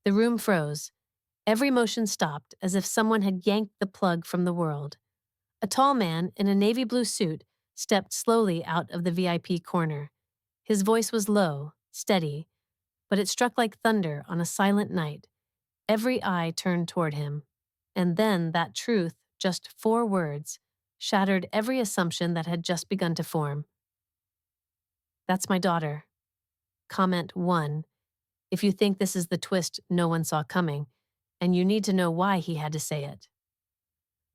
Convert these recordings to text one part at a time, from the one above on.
The room froze. Every motion stopped, as if someone had yanked the plug from the world. A tall man in a navy blue suit stepped slowly out of the VIP corner. His voice was low, steady, but it struck like thunder on a silent night. Every eye turned toward him. And then that truth, just 4 words, shattered every assumption that had just begun to form. "That's my daughter." Comment 1, if you think this is the twist no one saw coming, and you need to know why he had to say it.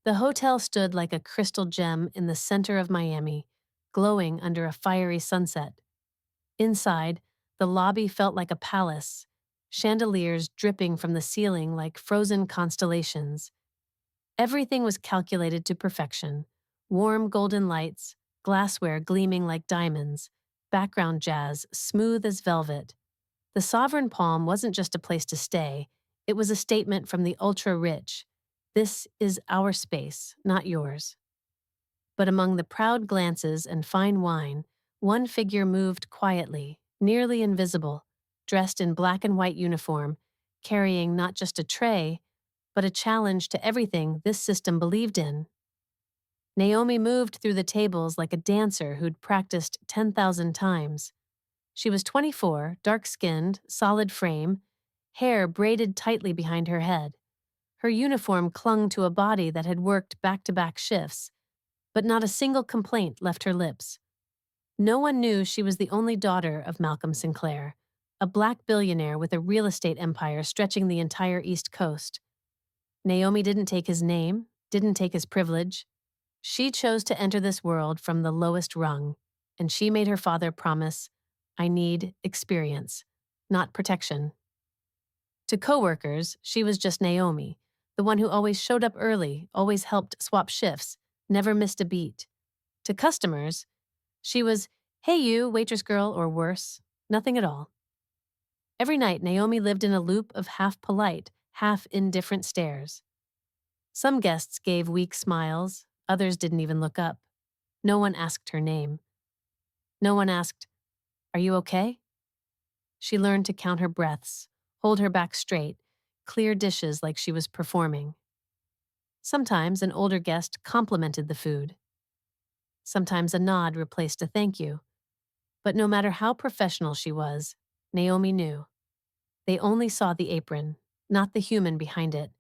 The hotel stood like a crystal gem in the center of Miami, glowing under a fiery sunset. Inside, the lobby felt like a palace, chandeliers dripping from the ceiling like frozen constellations. Everything was calculated to perfection: warm golden lights, glassware gleaming like diamonds, background jazz smooth as velvet. The Sovereign Palm wasn't just a place to stay, it was a statement from the ultra-rich. This is our space, not yours. But among the proud glances and fine wine, one figure moved quietly, nearly invisible, dressed in black and white uniform, carrying not just a tray, but a challenge to everything this system believed in. Naomi moved through the tables like a dancer who'd practiced 10,000 times. She was 24, dark-skinned, solid frame, hair braided tightly behind her head. Her uniform clung to a body that had worked back-to-back shifts, but not a single complaint left her lips. No one knew she was the only daughter of Malcolm Sinclair, a black billionaire with a real estate empire stretching the entire East Coast. Naomi didn't take his name, didn't take his privilege. She chose to enter this world from the lowest rung, and she made her father promise, "I need experience, not protection." To coworkers, she was just Naomi, the one who always showed up early, always helped swap shifts, never missed a beat. To customers, she was, "Hey you, waitress girl," or worse, nothing at all. Every night, Naomi lived in a loop of half-polite, half-indifferent stares. Some guests gave weak smiles, others didn't even look up. No one asked her name. No one asked, "Are you okay?" She learned to count her breaths, hold her back straight, clear dishes like she was performing. Sometimes an older guest complimented the food. Sometimes a nod replaced a thank you. But no matter how professional she was, Naomi knew. They only saw the apron, not the human behind it.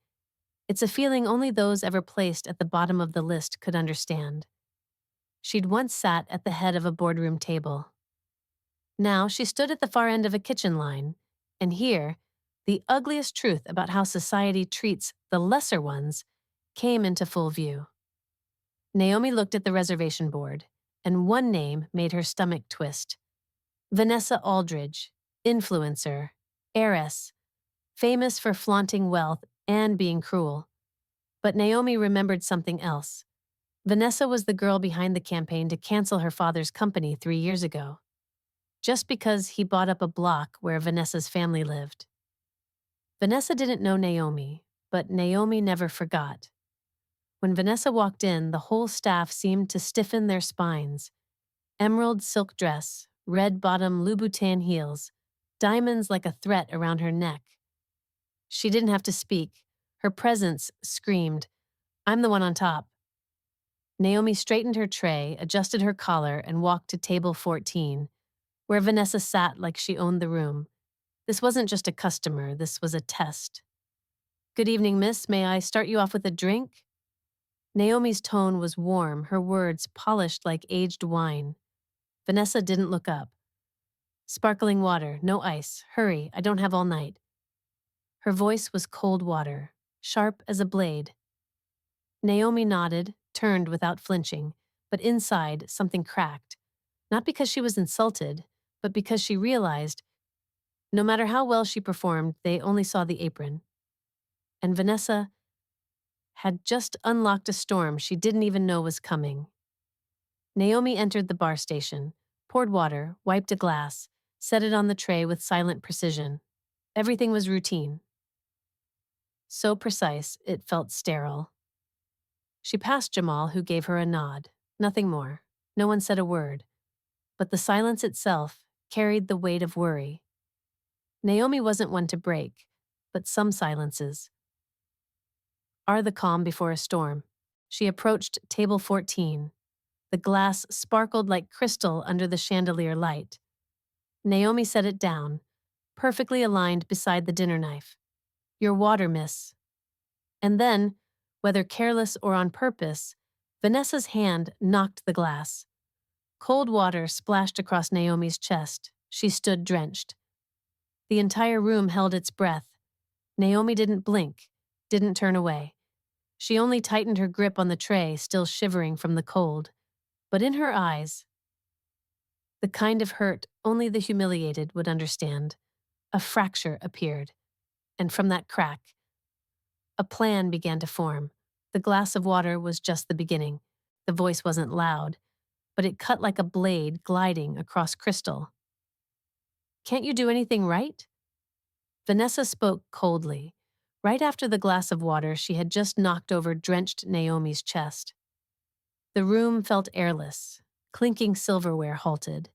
It's a feeling only those ever placed at the bottom of the list could understand. She'd once sat at the head of a boardroom table. Now she stood at the far end of a kitchen line, and here, the ugliest truth about how society treats the lesser ones came into full view. Naomi looked at the reservation board, and one name made her stomach twist. Vanessa Aldridge, influencer, heiress, famous for flaunting wealth and being cruel. But Naomi remembered something else. Vanessa was the girl behind the campaign to cancel her father's company 3 years ago, just because he bought up a block where Vanessa's family lived. Vanessa didn't know Naomi, but Naomi never forgot. When Vanessa walked in, the whole staff seemed to stiffen their spines. Emerald silk dress, red bottom Louboutin heels, diamonds like a threat around her neck. She didn't have to speak. Her presence screamed, "I'm the one on top." Naomi straightened her tray, adjusted her collar, and walked to table 14, where Vanessa sat like she owned the room. This wasn't just a customer, this was a test. "Good evening, miss. May I start you off with a drink?" Naomi's tone was warm, her words polished like aged wine. Vanessa didn't look up. "Sparkling water, no ice. Hurry, I don't have all night." Her voice was cold water, sharp as a blade. Naomi nodded, turned without flinching, but inside something cracked. Not because she was insulted, but because she realized no matter how well she performed, they only saw the apron. And Vanessa had just unlocked a storm she didn't even know was coming. Naomi entered the bar station, poured water, wiped a glass, set it on the tray with silent precision. Everything was routine. So precise, it felt sterile. She passed Jamal, who gave her a nod. Nothing more. No one said a word. But the silence itself carried the weight of worry. Naomi wasn't one to break, but some silences are the calm before a storm. She approached table 14. The glass sparkled like crystal under the chandelier light. Naomi set it down, perfectly aligned beside the dinner knife. Your water, miss. And then, whether careless or on purpose, Vanessa's hand knocked the glass. Cold water splashed across Naomi's chest. She stood drenched. The entire room held its breath. Naomi didn't blink, didn't turn away. She only tightened her grip on the tray, still shivering from the cold. But in her eyes, the kind of hurt only the humiliated would understand, a fracture appeared. And from that crack, a plan began to form. The glass of water was just the beginning. The voice wasn't loud, but it cut like a blade gliding across crystal. Can't you do anything right? Vanessa spoke coldly. Right after the glass of water she had just knocked over drenched Naomi's chest. The room felt airless. Clinking silverware halted.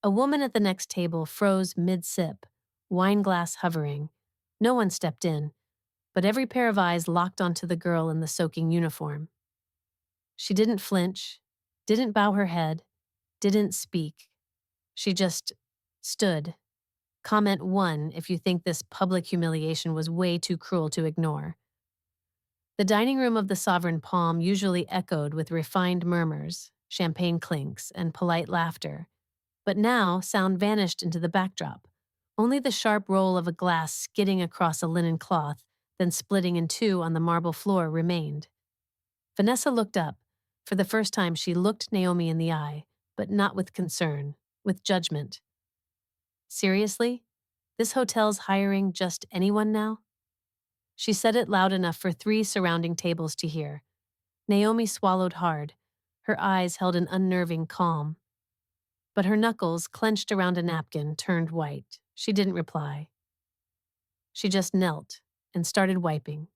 A woman at the next table froze mid-sip, wine glass hovering. No one stepped in, but every pair of eyes locked onto the girl in the soaking uniform. She didn't flinch, didn't bow her head, didn't speak. She just stood. Comment 1 if you think this public humiliation was way too cruel to ignore. The dining room of the Sovereign Palm usually echoed with refined murmurs, champagne clinks, and polite laughter. But now sound vanished into the backdrop. Only the sharp roll of a glass skidding across a linen cloth, then splitting in two on the marble floor remained. Vanessa looked up. For the first time she looked Naomi in the eye, but not with concern, with judgment. Seriously? This hotel's hiring just anyone now? She said it loud enough for 3 surrounding tables to hear. Naomi swallowed hard. Her eyes held an unnerving calm. But her knuckles, clenched around a napkin, turned white. She didn't reply. She just knelt and started wiping.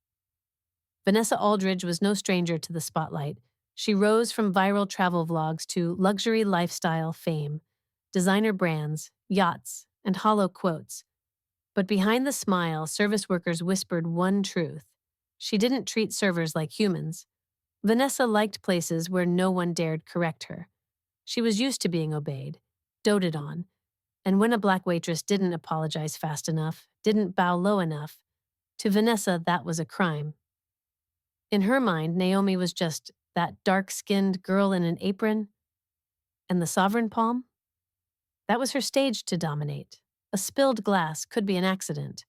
Vanessa Aldridge was no stranger to the spotlight. She rose from viral travel vlogs to luxury lifestyle fame, designer brands, yachts, and hollow quotes. But behind the smile, service workers whispered one truth. She didn't treat servers like humans. Vanessa liked places where no one dared correct her. She was used to being obeyed, doted on, and when a black waitress didn't apologize fast enough, didn't bow low enough, to Vanessa that was a crime. In her mind, Naomi was just that dark-skinned girl in an apron, and the Sovereign Palm? That was her stage to dominate. A spilled glass could be an accident.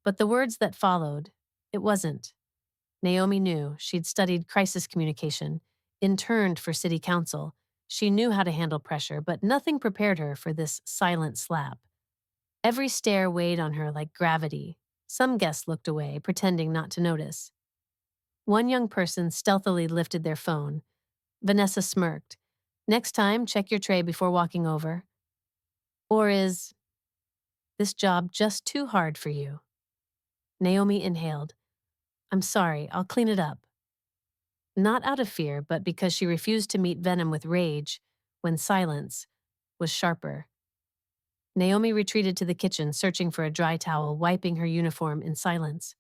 But the words that followed, it wasn't. Naomi knew. She'd studied crisis communication, interned for city council. She knew how to handle pressure, but nothing prepared her for this silent slap. Every stare weighed on her like gravity. Some guests looked away, pretending not to notice. One young person stealthily lifted their phone. Vanessa smirked. Next time, check your tray before walking over. Or is this job just too hard for you? Naomi inhaled. I'm sorry, I'll clean it up. Not out of fear, but because she refused to meet venom with rage, when silence was sharper. Naomi retreated to the kitchen, searching for a dry towel, wiping her uniform in silence.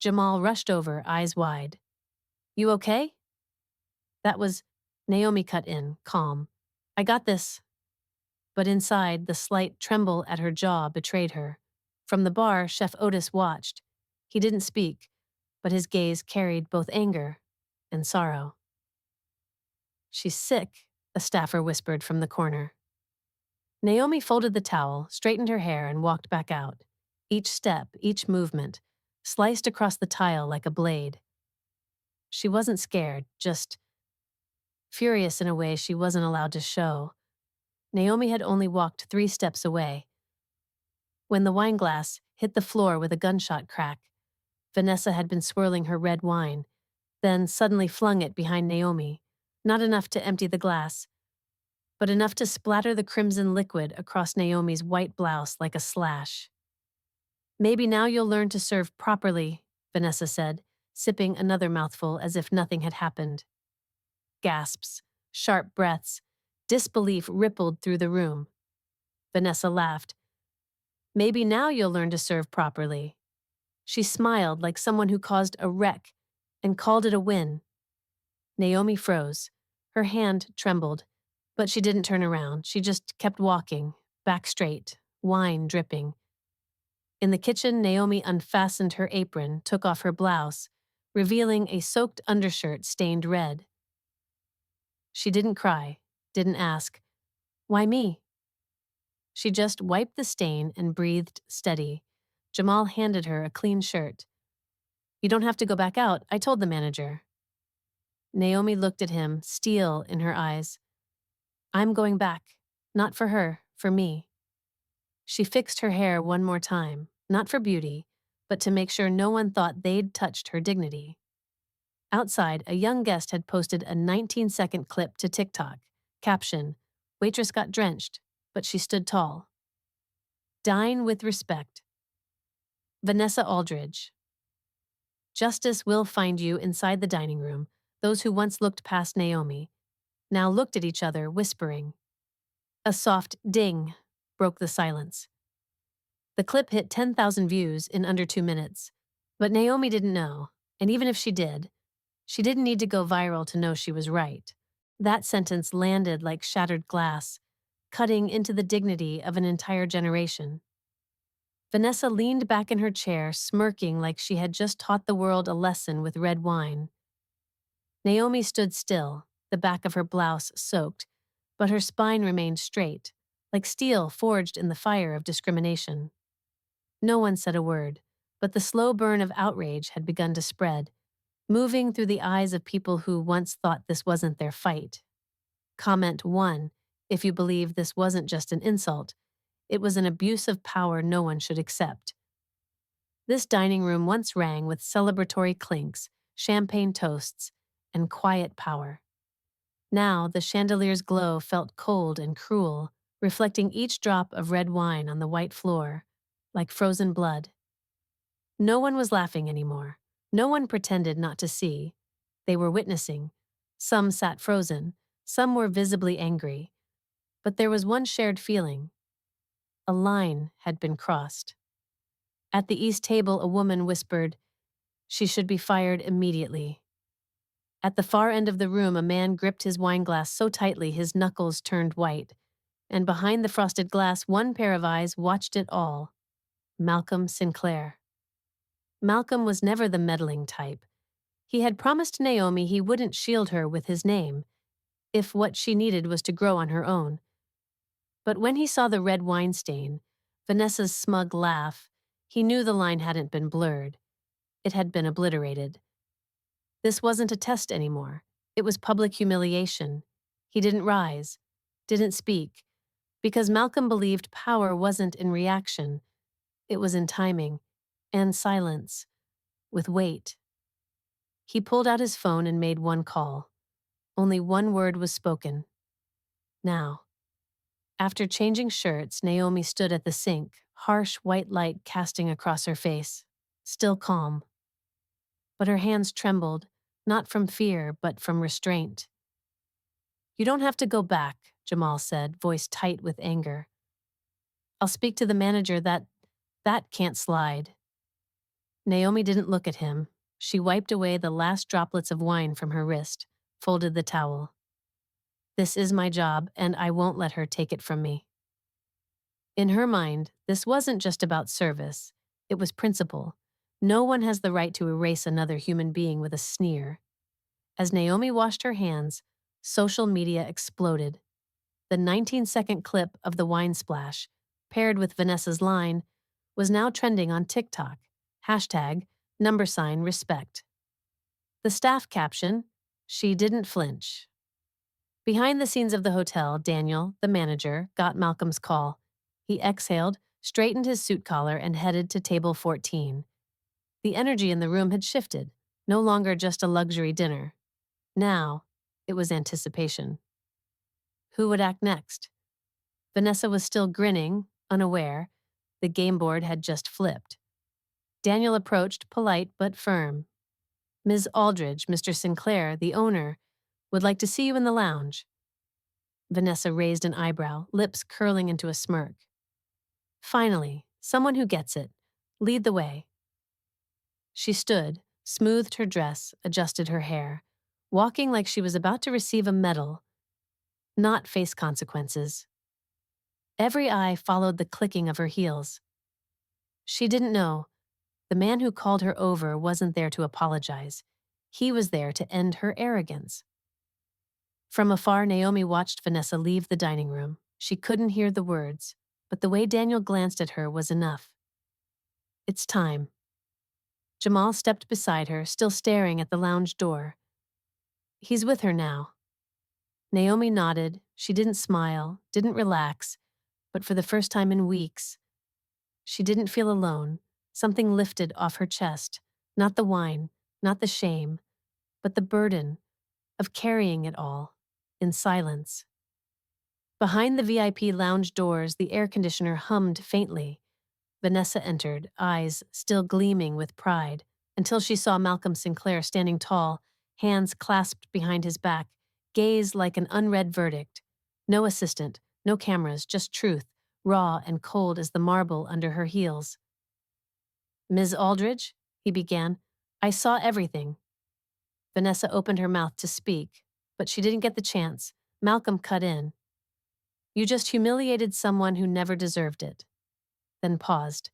Jamal rushed over, eyes wide. You okay? That was Naomi cut in, calm. I got this. But inside, the slight tremble at her jaw betrayed her. From the bar, Chef Otis watched. He didn't speak, but his gaze carried both anger and sorrow. She's sick, a staffer whispered from the corner. Naomi folded the towel, straightened her hair, and walked back out. Each step, each movement, sliced across the tile like a blade. She wasn't scared, just furious in a way she wasn't allowed to show. Naomi had only walked 3 steps away. When the wine glass hit the floor with a gunshot crack, Vanessa had been swirling her red wine, then suddenly flung it behind Naomi, not enough to empty the glass, but enough to splatter the crimson liquid across Naomi's white blouse like a slash. Maybe now you'll learn to serve properly, Vanessa said, sipping another mouthful as if nothing had happened. Gasps, sharp breaths, disbelief rippled through the room. Vanessa laughed. Maybe now you'll learn to serve properly. She smiled like someone who caused a wreck and called it a win. Naomi froze. Her hand trembled, but she didn't turn around. She just kept walking, back straight, wine dripping. In the kitchen, Naomi unfastened her apron, took off her blouse, revealing a soaked undershirt stained red. She didn't cry, didn't ask, "Why me?" She just wiped the stain and breathed steady. Jamal handed her a clean shirt. "You don't have to go back out, I told the manager." Naomi looked at him, steel in her eyes. "I'm going back. Not for her, for me." She fixed her hair one more time, not for beauty, but to make sure no one thought they'd touched her dignity. Outside, a young guest had posted a 19-second clip to TikTok. Caption, "Waitress got drenched, but she stood tall." Dine with respect. Vanessa Aldridge. Justice will find you inside the dining room. Those who once looked past Naomi now looked at each other, whispering. A soft ding broke the silence. The clip hit 10,000 views in under 2 minutes. But Naomi didn't know, and even if she didn't need to go viral to know she was right. That sentence landed like shattered glass, cutting into the dignity of an entire generation. Vanessa leaned back in her chair, smirking like she had just taught the world a lesson with red wine. Naomi stood still, the back of her blouse soaked, but her spine remained straight, like steel forged in the fire of discrimination. No one said a word, but the slow burn of outrage had begun to spread, moving through the eyes of people who once thought this wasn't their fight. Comment 1, if you believe this wasn't just an insult, it was an abuse of power no one should accept. This dining room once rang with celebratory clinks, champagne toasts, and quiet power. Now the chandelier's glow felt cold and cruel, reflecting each drop of red wine on the white floor, like frozen blood. No one was laughing anymore. No one pretended not to see. They were witnessing. Some sat frozen, some were visibly angry. But there was one shared feeling. A line had been crossed. At the east table, a woman whispered, "She should be fired immediately." At the far end of the room, a man gripped his wineglass so tightly his knuckles turned white. And behind the frosted glass, one pair of eyes watched it all. Malcolm Sinclair. Malcolm was never the meddling type. He had promised Naomi he wouldn't shield her with his name, if what she needed was to grow on her own. But when he saw the red wine stain, Vanessa's smug laugh, he knew the line hadn't been blurred. It had been obliterated. This wasn't a test anymore. It was public humiliation. He didn't rise, didn't speak, because Malcolm believed power wasn't in reaction. It was in timing, and silence, with weight. He pulled out his phone and made one call. Only one word was spoken. Now. After changing shirts, Naomi stood at the sink, harsh white light casting across her face, still calm. But her hands trembled, not from fear, but from restraint. "You don't have to go back," Jamal said, voice tight with anger. "I'll speak to the manager. That can't slide." Naomi didn't look at him. She wiped away the last droplets of wine from her wrist, folded the towel. "This is my job, and I won't let her take it from me." In her mind, this wasn't just about service. It was principle. No one has the right to erase another human being with a sneer. As Naomi washed her hands, social media exploded. The 19-second clip of the wine splash, paired with Vanessa's line, was now trending on TikTok. #respect. The staff caption, "She didn't flinch." Behind the scenes of the hotel, Daniel, the manager, got Malcolm's call. He exhaled, straightened his suit collar, and headed to table 14. The energy in the room had shifted, no longer just a luxury dinner. Now, it was anticipation. Who would act next? Vanessa was still grinning, unaware. The game board had just flipped. Daniel approached, polite but firm. "Ms. Aldridge, Mr. Sinclair, the owner, would like to see you in the lounge." Vanessa raised an eyebrow, lips curling into a smirk. "Finally, someone who gets it. Lead the way." She stood, smoothed her dress, adjusted her hair, walking like she was about to receive a medal, not face consequences. Every eye followed the clicking of her heels. She didn't know. The man who called her over wasn't there to apologize. He was there to end her arrogance. From afar, Naomi watched Vanessa leave the dining room. She couldn't hear the words, but the way Daniel glanced at her was enough. It's time. Jamal stepped beside her, still staring at the lounge door. He's with her now. Naomi nodded. She didn't smile, didn't relax, but for the first time in weeks, she didn't feel alone. Something lifted off her chest. Not the wine, not the shame, but the burden of carrying it all, in silence. Behind the VIP lounge doors, the air conditioner hummed faintly. Vanessa entered, eyes still gleaming with pride, until she saw Malcolm Sinclair standing tall, hands clasped behind his back, gaze like an unread verdict. No assistant, no cameras, just truth, raw and cold as the marble under her heels. "Ms. Aldridge," he began, "I saw everything." Vanessa opened her mouth to speak, but she didn't get the chance. Malcolm cut in. "You just humiliated someone who never deserved it." Then paused.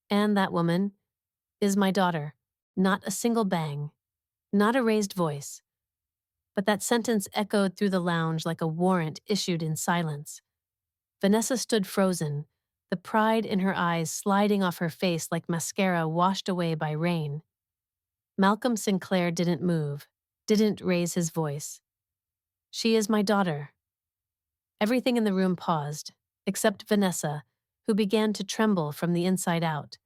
"And that woman is my daughter." Not a single bang, not a raised voice. But that sentence echoed through the lounge like a warrant issued in silence. Vanessa stood frozen, the pride in her eyes sliding off her face like mascara washed away by rain. Malcolm Sinclair didn't move, didn't raise his voice. "She is my daughter." Everything in the room paused, except Vanessa, who began to tremble from the inside out.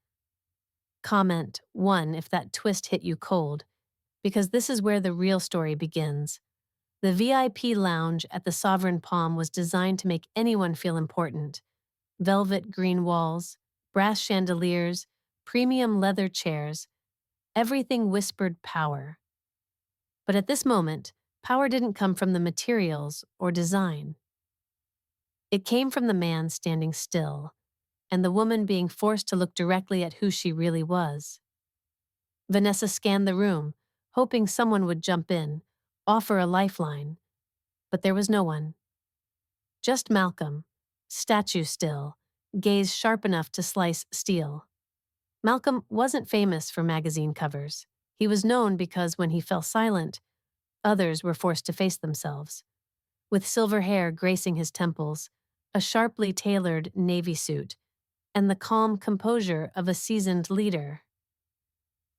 Comment 1 if that twist hit you cold, because this is where the real story begins. The VIP lounge at the Sovereign Palm was designed to make anyone feel important. Velvet green walls, brass chandeliers, premium leather chairs, everything whispered power. But at this moment, power didn't come from the materials or design. It came from the man standing still, and the woman being forced to look directly at who she really was. Vanessa scanned the room, hoping someone would jump in, offer a lifeline. But there was no one. Just Malcolm, statue still, gaze sharp enough to slice steel. Malcolm wasn't famous for magazine covers. He was known because when he fell silent, others were forced to face themselves. With silver hair gracing his temples, a sharply tailored navy suit, and the calm composure of a seasoned leader.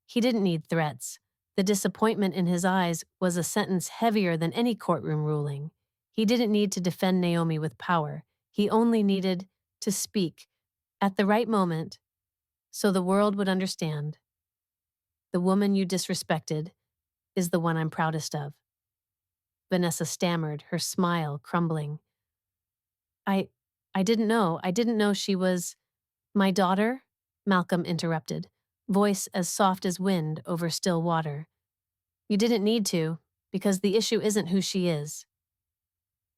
He didn't need threats. The disappointment in his eyes was a sentence heavier than any courtroom ruling. He didn't need to defend Naomi with power. He only needed to speak at the right moment so the world would understand. "The woman you disrespected is the one I'm proudest of." Vanessa stammered, her smile crumbling. I didn't know. I didn't know she was my daughter," Malcolm interrupted, voice as soft as wind over still water. "You didn't need to, because the issue isn't who she is."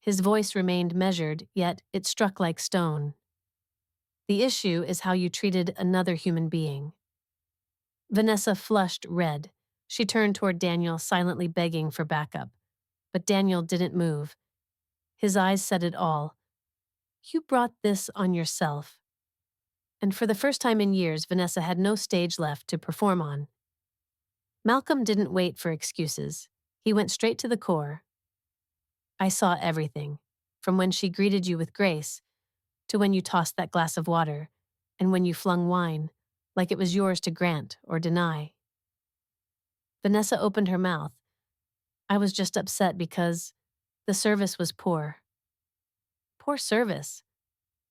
His voice remained measured, yet it struck like stone. "The issue is how you treated another human being." Vanessa flushed red. She turned toward Daniel, silently begging for backup. But Daniel didn't move. His eyes said it all. "You brought this on yourself." And for the first time in years, Vanessa had no stage left to perform on. Malcolm didn't wait for excuses. He went straight to the core. "I saw everything, from when she greeted you with grace, to when you tossed that glass of water, and when you flung wine, like it was yours to grant or deny." Vanessa opened her mouth. "I was just upset because the service was poor." "Poor service?"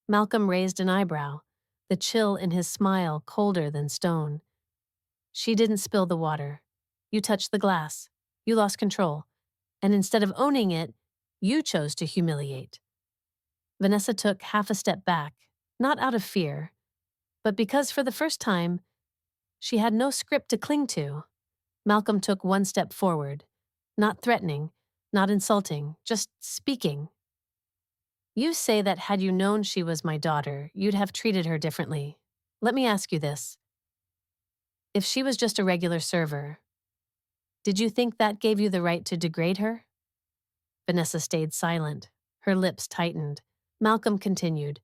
Malcolm raised an eyebrow, the chill in his smile colder than stone. "She didn't spill the water. You touched the glass. You lost control. And instead of owning it, you chose to humiliate." Vanessa took half a step back, not out of fear, but because for the first time, she had no script to cling to. Malcolm took one step forward, not threatening, not insulting, just speaking. "You say that had you known she was my daughter, you'd have treated her differently. Let me ask you this. If she was just a regular server, did you think that gave you the right to degrade her? Vanessa stayed silent. Her lips tightened. Malcolm continued.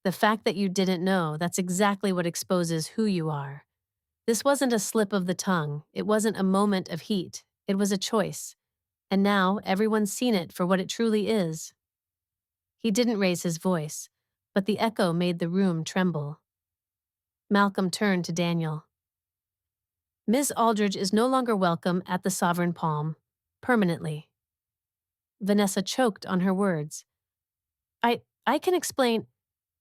The fact that you didn't know, that's exactly what exposes who you are. This wasn't a slip of the tongue. It wasn't a moment of heat. It was a choice. And now everyone's seen it for what it truly is. He didn't raise his voice, but the echo made the room tremble. Malcolm turned to Daniel. Miss Aldridge is no longer welcome at the Sovereign Palm, permanently. Vanessa choked on her words. I can explain.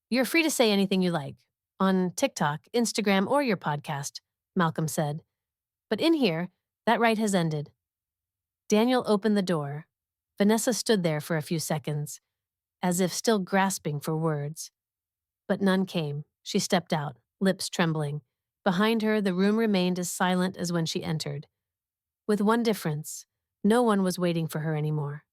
You're free to say anything you like, on TikTok, Instagram, or your podcast, Malcolm said. But in here, that right has ended. Daniel opened the door. Vanessa stood there for a few seconds, as if still grasping for words. But none came. She stepped out, lips trembling. Behind her, the room remained as silent as when she entered. With one difference, no one was waiting for her anymore.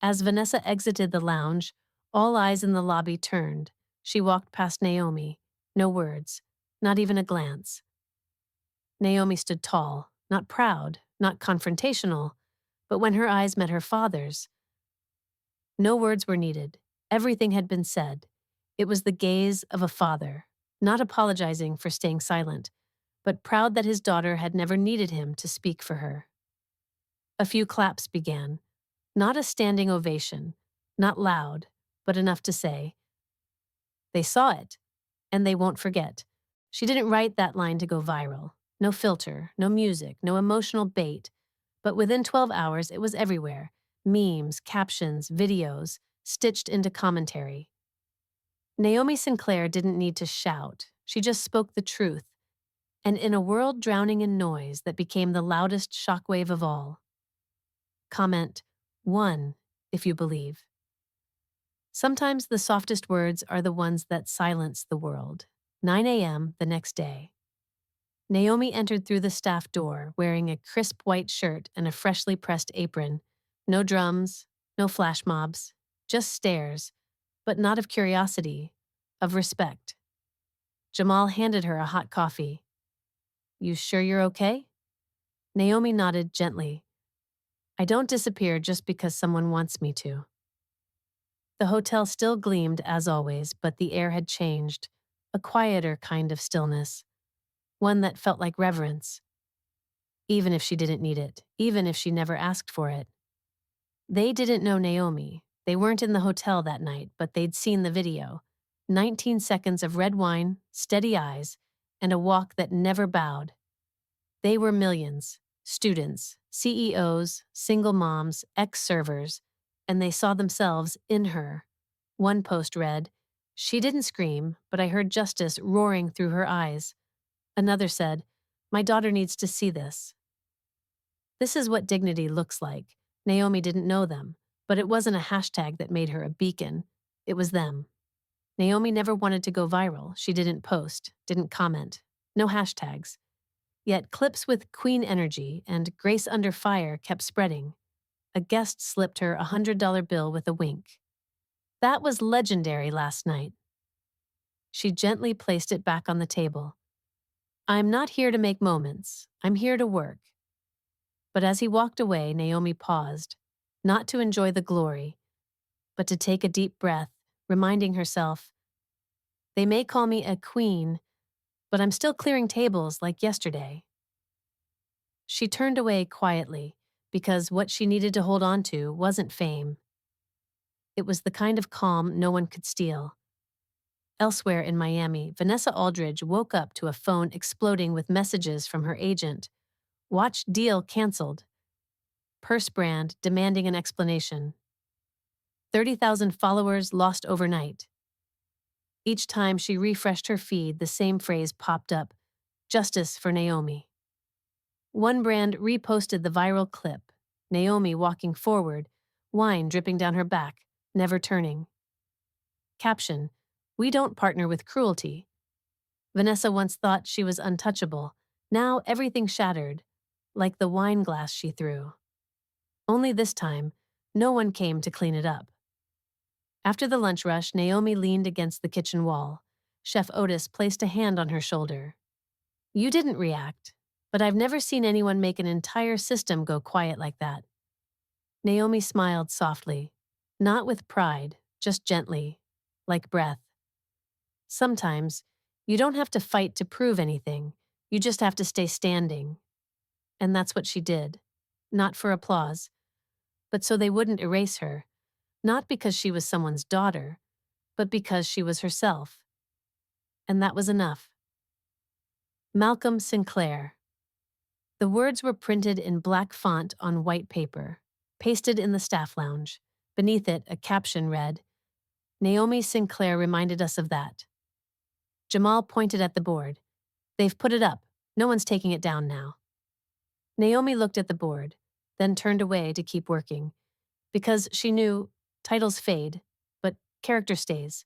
As Vanessa exited the lounge, all eyes in the lobby turned. She walked past Naomi. No words, not even a glance. Naomi stood tall, not proud, not confrontational, but when her eyes met her father's, no words were needed. Everything had been said. It was the gaze of a father, not apologizing for staying silent, but proud that his daughter had never needed him to speak for her. A few claps began. Not a standing ovation, not loud, but enough to say, they saw it, and they won't forget. She didn't write that line to go viral. No filter, no music, no emotional bait. But within 12 hours, it was everywhere. Memes, captions, videos, stitched into commentary. Naomi Sinclair didn't need to shout. She just spoke the truth. And in a world drowning in noise that became the loudest shockwave of all. Comment, one, if you believe. Sometimes the softest words are the ones that silence the world. 9 a.m. the next day. Naomi entered through the staff door, wearing a crisp white shirt and a freshly pressed apron. No drums, no flash mobs, just stares, but not of curiosity, of respect. Jamal handed her a hot coffee. You sure you're okay? Naomi nodded gently. I don't disappear just because someone wants me to. The hotel still gleamed as always, but the air had changed, a quieter kind of stillness, one that felt like reverence. Even if she didn't need it, even if she never asked for it. They didn't know Naomi. They weren't in the hotel that night, but they'd seen the video. 19 seconds of red wine, steady eyes, and a walk that never bowed. They were millions, students, CEOs, single moms, ex-servers, and they saw themselves in her. One post read, "She didn't scream, but I heard justice roaring through her eyes." Another said, "My daughter needs to see this." This is what dignity looks like. Naomi didn't know them, but it wasn't a hashtag that made her a beacon. It was them. Naomi never wanted to go viral. She didn't post, didn't comment. No hashtags. Yet clips with Queen energy and Grace under fire kept spreading. A guest slipped her a $100 bill with a wink. That was legendary last night. She gently placed it back on the table. I'm not here to make moments. I'm here to work. But as he walked away, Naomi paused, not to enjoy the glory, but to take a deep breath, reminding herself, they may call me a queen, but I'm still clearing tables like yesterday. She turned away quietly, because what she needed to hold on to wasn't fame. It was the kind of calm no one could steal. Elsewhere in Miami, Vanessa Aldridge woke up to a phone exploding with messages from her agent. Watch deal canceled. Purse brand demanding an explanation. 30,000 followers lost overnight. Each time she refreshed her feed, the same phrase popped up, justice for Naomi. One brand reposted the viral clip, Naomi walking forward, wine dripping down her back, never turning. Caption, we don't partner with cruelty. Vanessa once thought she was untouchable. Now everything shattered, like the wine glass she threw. Only this time, no one came to clean it up. After the lunch rush, Naomi leaned against the kitchen wall. Chef Otis placed a hand on her shoulder. You didn't react, but I've never seen anyone make an entire system go quiet like that. Naomi smiled softly, not with pride, just gently, like breath. Sometimes, you don't have to fight to prove anything, you just have to stay standing. And that's what she did. Not for applause, but so they wouldn't erase her, not because she was someone's daughter, but because she was herself. And that was enough. Malcolm Sinclair. The words were printed in black font on white paper, pasted in the staff lounge. Beneath it, a caption read, Naomi Sinclair reminded us of that. Jamal pointed at the board. They've put it up. No one's taking it down now. Naomi looked at the board, then turned away to keep working, because she knew titles fade, but character stays.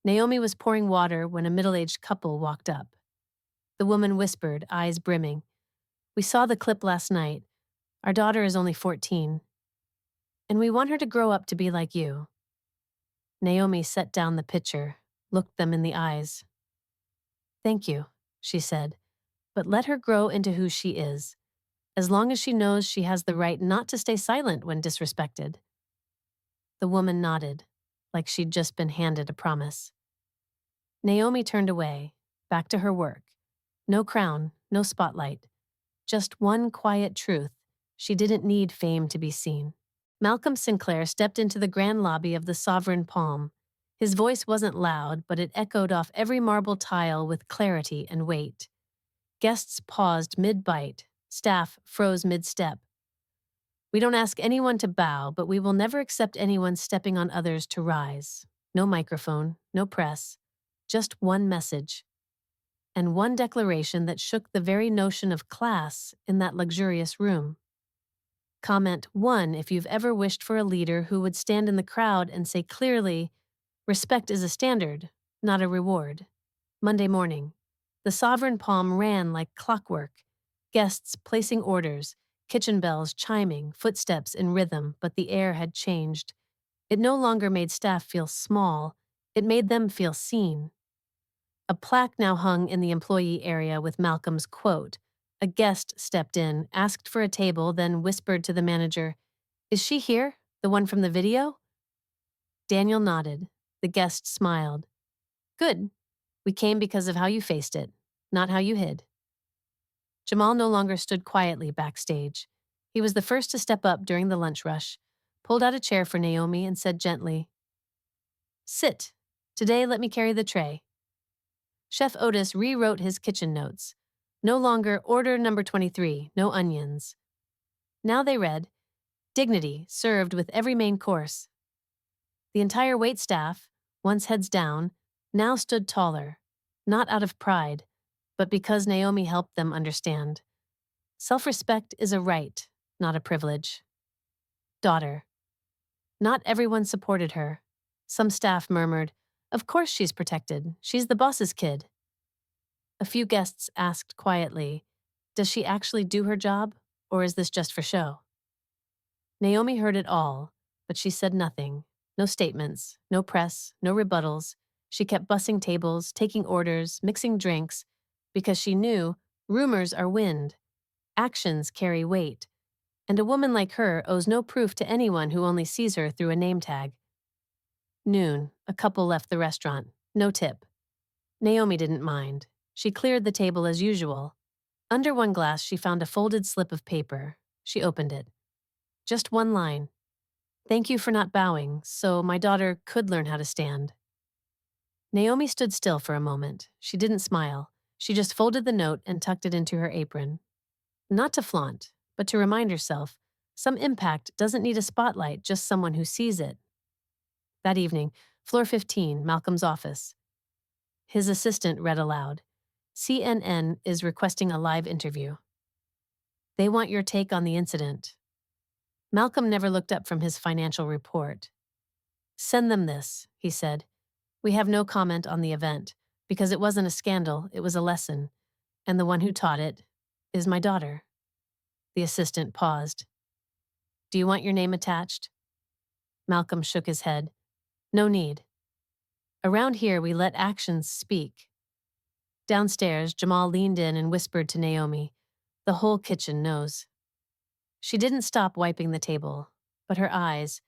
Naomi was pouring water when a middle-aged couple walked up. The woman whispered, eyes brimming, We saw the clip last night. Our daughter is only 14. And we want her to grow up to be like you. Naomi set down the pitcher, looked them in the eyes. Thank you, she said, but let her grow into who she is, as long as she knows she has the right not to stay silent when disrespected. The woman nodded, like she'd just been handed a promise. Naomi turned away, back to her work. No crown, no spotlight. Just one quiet truth. She didn't need fame to be seen. Malcolm Sinclair stepped into the grand lobby of the Sovereign Palm. His voice wasn't loud, but it echoed off every marble tile with clarity and weight. Guests paused mid-bite. Staff froze mid-step. We don't ask anyone to bow, but we will never accept anyone stepping on others to rise. No microphone, no press. Just one message. And one declaration that shook the very notion of class in that luxurious room. Comment 1 if you've ever wished for a leader who would stand in the crowd and say clearly, respect is a standard, not a reward. Monday morning. The Sovereign Palm ran like clockwork. Guests placing orders, kitchen bells chiming, footsteps in rhythm, but the air had changed. It no longer made staff feel small, it made them feel seen. A plaque now hung in the employee area with Malcolm's quote. A guest stepped in, asked for a table, then whispered to the manager, Is she here? The one from the video? Daniel nodded. The guest smiled. Good. We came because of how you faced it, not how you hid. Jamal no longer stood quietly backstage. He was the first to step up during the lunch rush, pulled out a chair for Naomi and said gently, Sit. Today let me carry the tray. Chef Otis rewrote his kitchen notes. No longer order number 23, no onions. Now they read, Dignity, served with every main course. The entire waitstaff, once heads down, now stood taller, not out of pride, but because Naomi helped them understand. Self-respect is a right, not a privilege. Daughter. Not everyone supported her. Some staff murmured, Of course she's protected. She's the boss's kid. A few guests asked quietly, Does she actually do her job, or is this just for show? Naomi heard it all, but she said nothing. No statements, no press, no rebuttals. She kept bussing tables, taking orders, mixing drinks, because she knew rumors are wind, actions carry weight, and a woman like her owes no proof to anyone who only sees her through a name tag. Noon, a couple left the restaurant. No tip. Naomi didn't mind. She cleared the table as usual. Under one glass, she found a folded slip of paper. She opened it. Just one line. Thank you for not bowing, so my daughter could learn how to stand. Naomi stood still for a moment. She didn't smile. She just folded the note and tucked it into her apron. Not to flaunt, but to remind herself, some impact doesn't need a spotlight, just someone who sees it. That evening, floor 15, Malcolm's office. His assistant read aloud. CNN is requesting a live interview. They want your take on the incident. Malcolm never looked up from his financial report. Send them this, he said. We have no comment on the event, because it wasn't a scandal, it was a lesson, and the one who taught it is my daughter. The assistant paused. Do you want your name attached? Malcolm shook his head. No need. Around here, we let actions speak. Downstairs, Jamal leaned in and whispered to Naomi, "The whole kitchen knows." She didn't stop wiping the table, but her eyes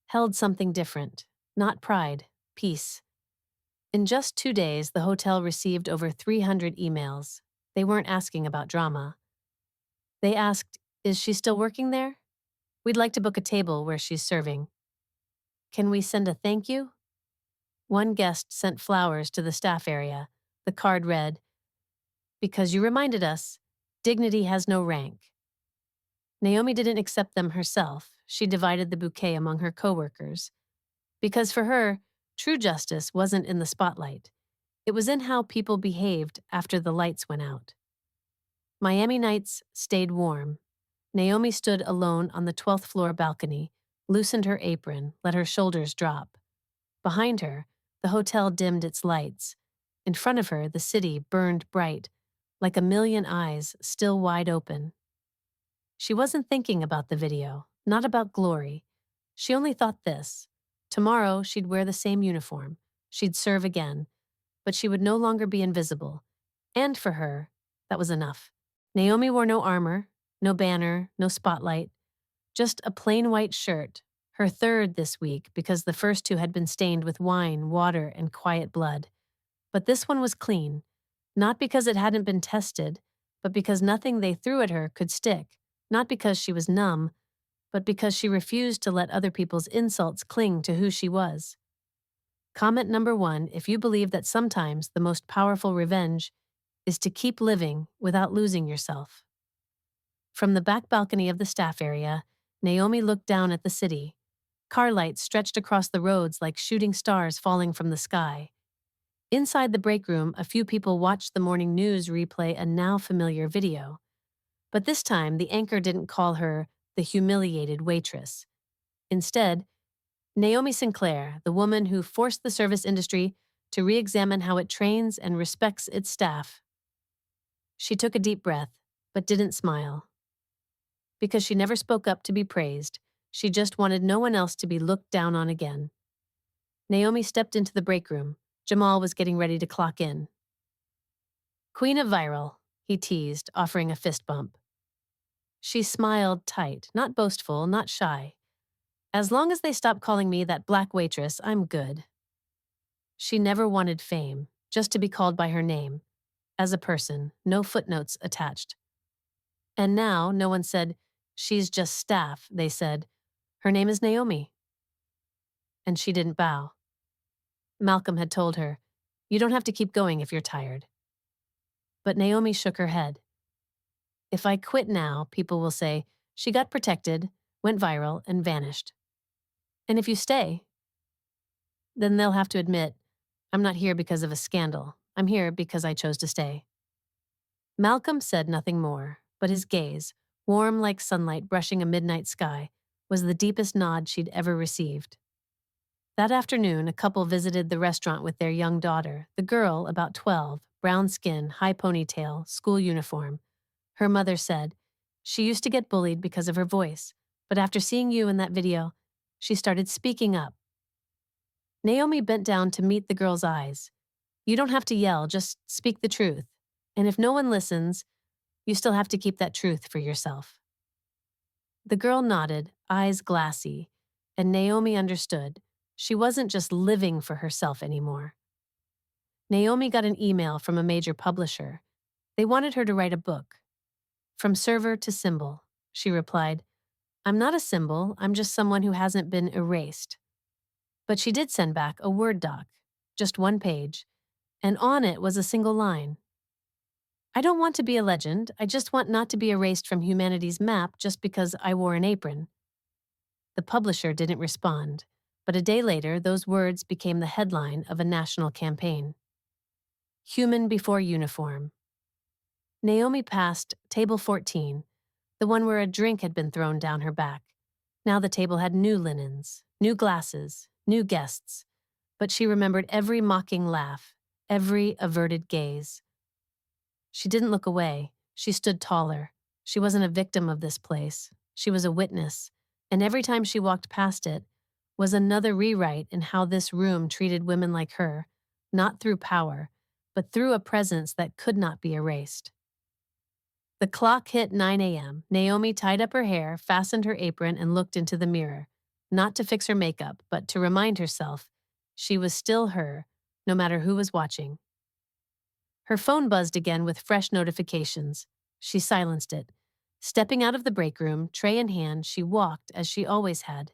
held something different. Not pride, peace. In just 2 days, the hotel received over 300 emails. They weren't asking about drama. They asked, "Is she still working there? We'd like to book a table where she's serving. Can we send a thank you?" One guest sent flowers to the staff area. The card read, "Because you reminded us, dignity has no rank." Naomi didn't accept them herself. She divided the bouquet among her coworkers. Because for her, true justice wasn't in the spotlight. It was in how people behaved after the lights went out. Miami nights stayed warm. Naomi stood alone on the 12th floor balcony, loosened her apron, let her shoulders drop. Behind her, the hotel dimmed its lights. In front of her, the city burned bright, like a million eyes still wide open. She wasn't thinking about the video, not about glory. She only thought this. Tomorrow, she'd wear the same uniform. She'd serve again, but she would no longer be invisible. And for her, that was enough. Naomi wore no armor, no banner, no spotlight, just a plain white shirt, her third this week because the first two had been stained with wine, water, and quiet blood. But this one was clean, not because it hadn't been tested, but because nothing they threw at her could stick, not because she was numb, but because she refused to let other people's insults cling to who she was. Comment number 1, if you believe that sometimes the most powerful revenge is to keep living without losing yourself. From the back balcony of the staff area, Naomi looked down at the city. Car lights stretched across the roads like shooting stars falling from the sky. Inside the break room, a few people watched the morning news replay a now familiar video. But this time, the anchor didn't call her the humiliated waitress. Instead, Naomi Sinclair, the woman who forced the service industry to re-examine how it trains and respects its staff. She took a deep breath, but didn't smile. Because she never spoke up to be praised, she just wanted no one else to be looked down on again. Naomi stepped into the break room. Jamal was getting ready to clock in. "Queen of Viral," he teased, offering a fist bump. She smiled tight, not boastful, not shy. "As long as they stop calling me that black waitress, I'm good." She never wanted fame, just to be called by her name. As a person, no footnotes attached. And now, no one said, "She's just staff," they said, "Her name is Naomi." And she didn't bow. Malcolm had told her, "You don't have to keep going if you're tired." But Naomi shook her head. "If I quit now, people will say, she got protected, went viral, and vanished. And if you stay, then they'll have to admit, I'm not here because of a scandal. I'm here because I chose to stay." Malcolm said nothing more, but his gaze, warm like sunlight brushing a midnight sky, was the deepest nod she'd ever received. That afternoon, a couple visited the restaurant with their young daughter, the girl, about 12, brown skin, high ponytail, school uniform. Her mother said, "She used to get bullied because of her voice, but after seeing you in that video, she started speaking up." Naomi bent down to meet the girl's eyes. "You don't have to yell, just speak the truth. And if no one listens, you still have to keep that truth for yourself." The girl nodded, eyes glassy, and Naomi understood. She wasn't just living for herself anymore. Naomi got an email from a major publisher. They wanted her to write a book. "From server to symbol," she replied. "I'm not a symbol, I'm just someone who hasn't been erased." But she did send back a Word doc, just one page, and on it was a single line. "I don't want to be a legend, I just want not to be erased from humanity's map just because I wore an apron." The publisher didn't respond, but a day later, those words became the headline of a national campaign. Human before uniform. Naomi passed table 14, the one where a drink had been thrown down her back. Now the table had new linens, new glasses, new guests, but she remembered every mocking laugh, every averted gaze. She didn't look away. She stood taller. She wasn't a victim of this place. She was a witness, and every time she walked past it was another rewrite in how this room treated women like her, not through power, but through a presence that could not be erased. The clock hit 9 a.m. Naomi tied up her hair, fastened her apron, and looked into the mirror, not to fix her makeup, but to remind herself she was still her, no matter who was watching. Her phone buzzed again with fresh notifications. She silenced it. Stepping out of the break room, tray in hand, she walked as she always had.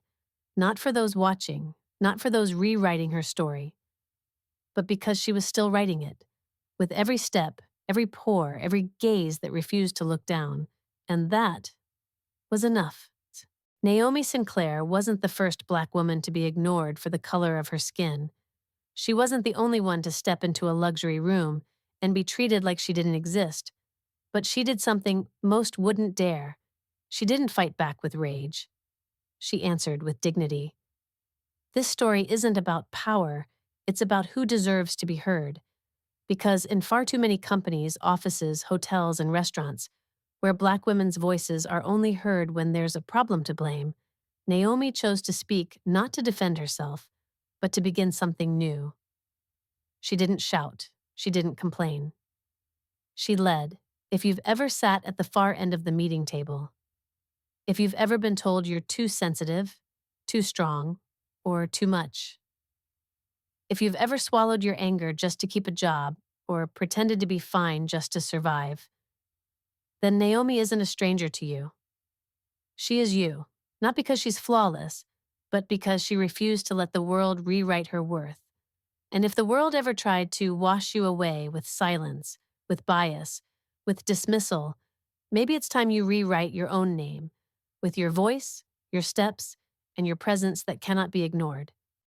Not for those watching, not for those rewriting her story, but because she was still writing it. With every step, every pore, every gaze that refused to look down. And that was enough. Naomi Sinclair wasn't the first Black woman to be ignored for the color of her skin. She wasn't the only one to step into a luxury room and be treated like she didn't exist. But she did something most wouldn't dare. She didn't fight back with rage. She answered with dignity. This story isn't about power, it's about who deserves to be heard. Because in far too many companies, offices, hotels, and restaurants, where Black women's voices are only heard when there's a problem to blame, Naomi chose to speak not to defend herself, but to begin something new. She didn't shout. She didn't complain. She led. If you've ever sat at the far end of the meeting table, if you've ever been told you're too sensitive, too strong, or too much, if you've ever swallowed your anger just to keep a job or pretended to be fine just to survive, then Naomi isn't a stranger to you. She is you, not because she's flawless, but because she refused to let the world rewrite her worth. And if the world ever tried to wash you away with silence, with bias, with dismissal, maybe it's time you rewrite your own name, with your voice, your steps, and your presence that cannot be ignored.